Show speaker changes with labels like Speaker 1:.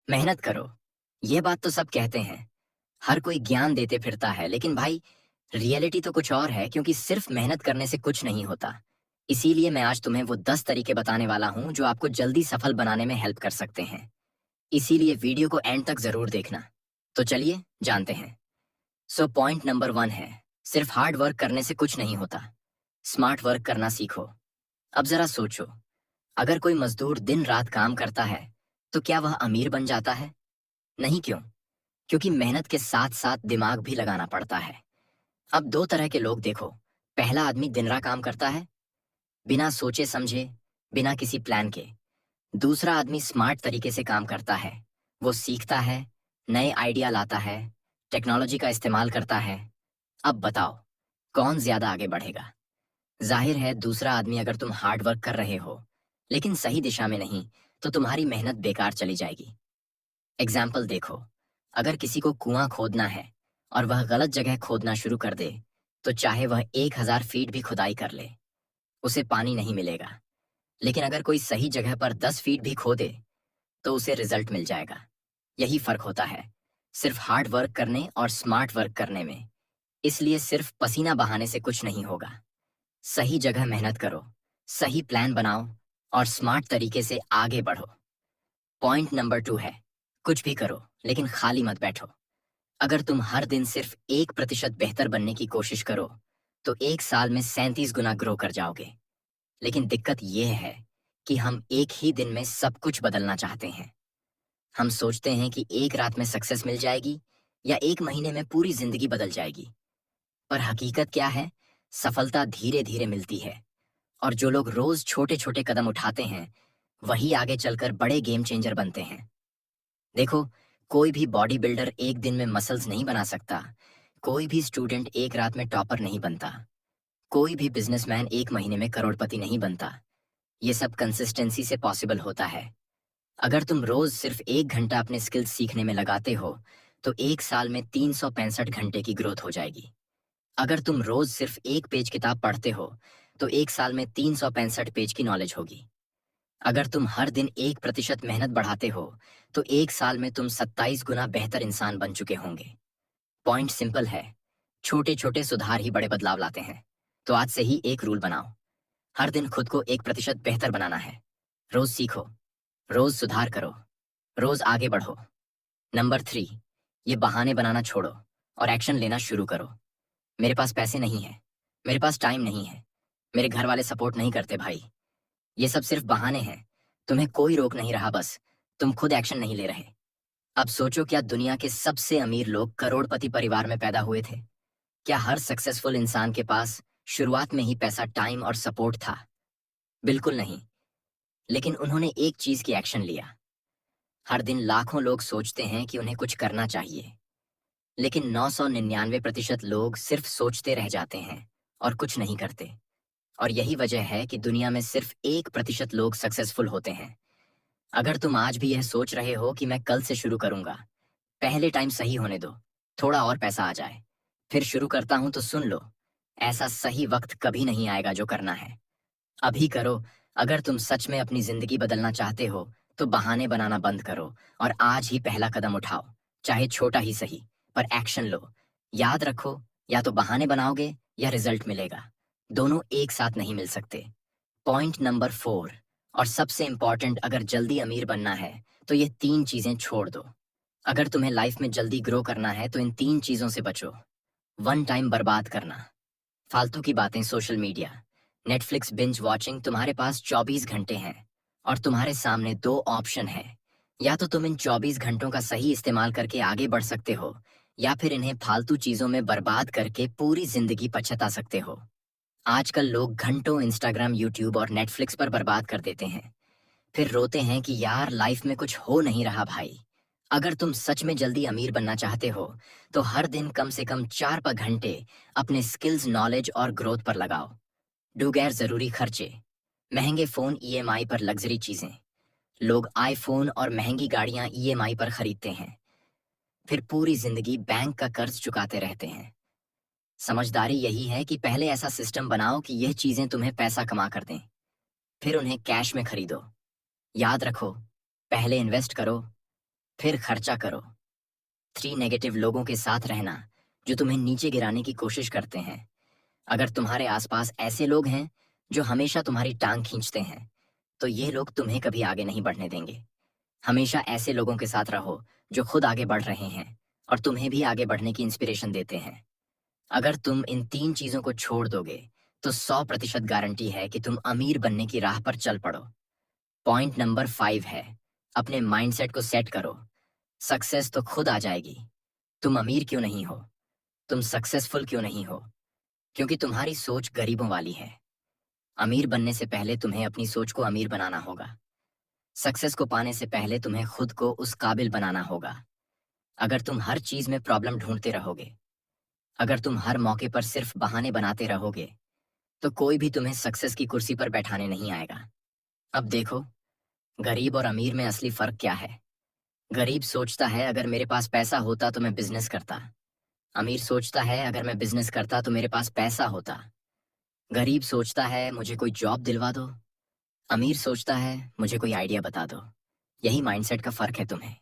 Speaker 1: मेहनत करो। ये बात तो सब कहते हैं, हर कोई ज्ञान देते फिरता है, लेकिन भाई रियलिटी तो कुछ और है, क्योंकि सिर्फ मेहनत करने से कुछ नहीं होता। इसीलिए मैं आज तुम्हें वो 10 तरीके बताने वाला हूँ जो आपको जल्दी सफल बनाने में हेल्प कर सकते हैं। इसीलिए वीडियो को एंड तक जरूर देखना। तो चलिए जानते हैं। सो पॉइंट नंबर 1 है, सिर्फ हार्ड वर्क करने से कुछ नहीं होता, स्मार्ट वर्क करना सीखो। अब जरा सोचो, अगर कोई मजदूर दिन रात काम करता है तो क्या वह अमीर बन जाता है? नहीं, क्यों? क्योंकि मेहनत के साथ साथ दिमाग भी लगाना पड़ता है। अब दो तरह के लोग देखो। पहला आदमी दिन रात काम करता है, बिना सोचे समझे, बिना किसी प्लान के। दूसरा आदमी स्मार्ट तरीके से काम करता है। वो सीखता है, नए आइडिया लाता है, टेक्नोलॉजी का इस्तेमाल करता है। अब बताओ, कौन ज्यादा आगे बढ़ेगा? जाहिर है दूसरा आदमी। अगर तुम हार्ड वर्क कर रहे हो लेकिन सही दिशा में नहीं, तो तुम्हारी मेहनत बेकार चली जाएगी। एग्जाम्पल देखो, अगर किसी को कुआं खोदना है और वह गलत जगह खोदना शुरू कर दे, तो चाहे वह 1000 फीट भी खुदाई कर ले, उसे पानी नहीं मिलेगा। लेकिन अगर कोई सही जगह पर 10 फीट भी खोदे, तो उसे रिजल्ट मिल जाएगा। यही फर्क होता है सिर्फ हार्ड वर्क करने और स्मार्ट वर्क करने में। इसलिए सिर्फ पसीना बहाने से कुछ नहीं होगा। सही जगह मेहनत करो, सही प्लान बनाओ और स्मार्ट तरीके से आगे बढ़ो। पॉइंट नंबर 2 है, कुछ भी करो लेकिन खाली मत बैठो। अगर तुम हर दिन सिर्फ 1% बेहतर बनने की कोशिश करो, तो एक साल में 37 गुना ग्रो कर जाओगे। लेकिन दिक्कत यह है कि हम एक ही दिन में सब कुछ बदलना चाहते हैं। हम सोचते हैं कि एक रात में सक्सेस मिल जाएगी या एक महीने में पूरी जिंदगी बदल जाएगी। पर हकीकत क्या है? सफलता धीरे धीरे मिलती है, और जो लोग रोज छोटे छोटे कदम उठाते हैं, वही आगे चलकर बड़े गेम चेंजर बनते हैं। देखो, कोई भी बॉडी बिल्डर एक दिन में मसल्स नहीं बना सकता। कोई भी स्टूडेंट एक रात में टॉपर नहीं बनता। कोई भी बिजनेसमैन एक महीने में करोड़पति नहीं बनता। ये सब कंसिस्टेंसी से पॉसिबल होता है। अगर तुम रोज सिर्फ 1 घंटा अपने स्किल्स सीखने में लगाते हो, तो एक साल में 365 घंटे की ग्रोथ हो जाएगी। अगर तुम रोज सिर्फ एक पेज किताब पढ़ते हो, तो एक साल में 365 पेज की नॉलेज होगी। अगर तुम हर दिन 1% मेहनत बढ़ाते हो, तो एक साल में तुम 27 गुना बेहतर इंसान बन चुके होंगे। पॉइंट सिंपल है, छोटे छोटे सुधार ही बड़े बदलाव लाते हैं। तो आज से ही एक रूल बनाओ, हर दिन खुद को 1% बेहतर बनाना है। रोज सीखो, रोज सुधार करो, रोज आगे बढ़ो। नंबर 3, ये बहाने बनाना छोड़ो और एक्शन लेना शुरू करो। मेरे पास पैसे नहीं है, मेरे पास टाइम नहीं है, मेरे घर वाले सपोर्ट नहीं करते। भाई, ये सब सिर्फ बहाने हैं। तुम्हें कोई रोक नहीं रहा, बस तुम खुद एक्शन नहीं ले रहे। अब सोचो, क्या दुनिया के सबसे अमीर लोग करोड़पति परिवार में पैदा हुए थे? क्या हर सक्सेसफुल इंसान के पास शुरुआत में ही पैसा, टाइम और सपोर्ट था? बिल्कुल नहीं। लेकिन उन्होंने एक चीज की एक्शन लिया। हर दिन लाखों लोग सोचते हैं कि उन्हें कुछ करना चाहिए, लेकिन 999% लोग सिर्फ सोचते रह जाते हैं और कुछ नहीं करते। और यही वजह है कि दुनिया में सिर्फ 1% लोग सक्सेसफुल होते हैं। अगर तुम आज भी यह सोच रहे हो कि मैं कल से शुरू करूंगा, पहले टाइम सही होने दो, थोड़ा और पैसा आ जाए, फिर शुरू करता हूं, तो सुन लो, ऐसा सही वक्त कभी नहीं आएगा। जो करना है अभी करो। अगर तुम सच में अपनी जिंदगी बदलना चाहते हो, तो बहाने बनाना बंद करो और आज ही पहला कदम उठाओ, चाहे छोटा ही सही, पर एक्शन लो। याद रखो, या तो बहाने बनाओगे या रिजल्ट मिलेगा। दोनों एक साथ नहीं मिल सकते। पॉइंट नंबर 4, और सबसे इंपॉर्टेंट, अगर जल्दी अमीर बनना है तो ये 3 चीजें छोड़ दो। अगर तुम्हें लाइफ में जल्दी ग्रो करना है तो इन 3 चीजों से बचो। वन टाइम बर्बाद करना, फालतू की बातें, social media, Netflix binge watching. तुम्हारे पास 24 घंटे हैं और तुम्हारे सामने दो ऑप्शन है। या तो तुम इन 24 घंटों का सही इस्तेमाल करके आगे बढ़ सकते हो, या फिर इन्हें फालतू चीजों में बर्बाद करके पूरी जिंदगी पछता सकते हो। आजकल लोग घंटों इंस्टाग्राम, यूट्यूब और नेटफ्लिक्स पर बर्बाद कर देते हैं, फिर रोते हैं कि यार लाइफ में कुछ हो नहीं रहा। भाई, अगर तुम सच में जल्दी अमीर बनना चाहते हो, तो हर दिन कम से कम 4 घंटे अपने स्किल्स, नॉलेज और ग्रोथ पर लगाओ। डू गैर जरूरी खर्चे, महंगे फोन ईएमआई पर, लग्जरी चीजें। लोग आईफोन और महंगी गाड़ियां ईएमआई पर खरीदते हैं, फिर पूरी जिंदगी बैंक का कर्ज चुकाते रहते हैं। समझदारी यही है कि पहले ऐसा सिस्टम बनाओ कि यह चीजें तुम्हें पैसा कमा कर दें, फिर उन्हें कैश में खरीदो। याद रखो, पहले इन्वेस्ट करो, फिर खर्चा करो। 3 नेगेटिव लोगों के साथ रहना जो तुम्हें नीचे गिराने की कोशिश करते हैं। अगर तुम्हारे आसपास ऐसे लोग हैं जो हमेशा तुम्हारी टांग खींचते हैं, तो ये लोग तुम्हें कभी आगे नहीं बढ़ने देंगे। हमेशा ऐसे लोगों के साथ रहो जो खुद आगे बढ़ रहे हैं और तुम्हें भी आगे बढ़ने की इंस्पिरेशन देते हैं। अगर तुम इन 3 चीजों को छोड़ दोगे, तो 100% गारंटी है कि तुम अमीर बनने की राह पर चल पड़ो। पॉइंट नंबर 5 है, अपने माइंडसेट को सेट करो। सक्सेस तो खुद आ जाएगी। तुम अमीर क्यों नहीं हो? तुम सक्सेसफुल क्यों नहीं हो? क्योंकि तुम्हारी सोच गरीबों वाली है। अमीर बनने से पहले तुम्हें अपनी सोच को अमीर बनाना होगा। सक्सेस को पाने से पहले तुम्हें खुद को उस काबिल बनाना होगा। अगर तुम हर चीज में प्रॉब्लम ढूंढते रहोगे, अगर तुम हर मौके पर सिर्फ बहाने बनाते रहोगे, तो कोई भी तुम्हें सक्सेस की कुर्सी पर बैठाने नहीं आएगा। अब देखो, गरीब और अमीर में असली फर्क क्या है। गरीब सोचता है अगर मेरे पास पैसा होता तो मैं बिजनेस करता। अमीर सोचता है अगर मैं बिजनेस करता तो मेरे पास पैसा होता। गरीब सोचता है मुझे कोई जॉब दिलवा दो। अमीर सोचता है मुझे कोई आइडिया बता दो। यही माइंडसेट का फर्क है तुम्हें।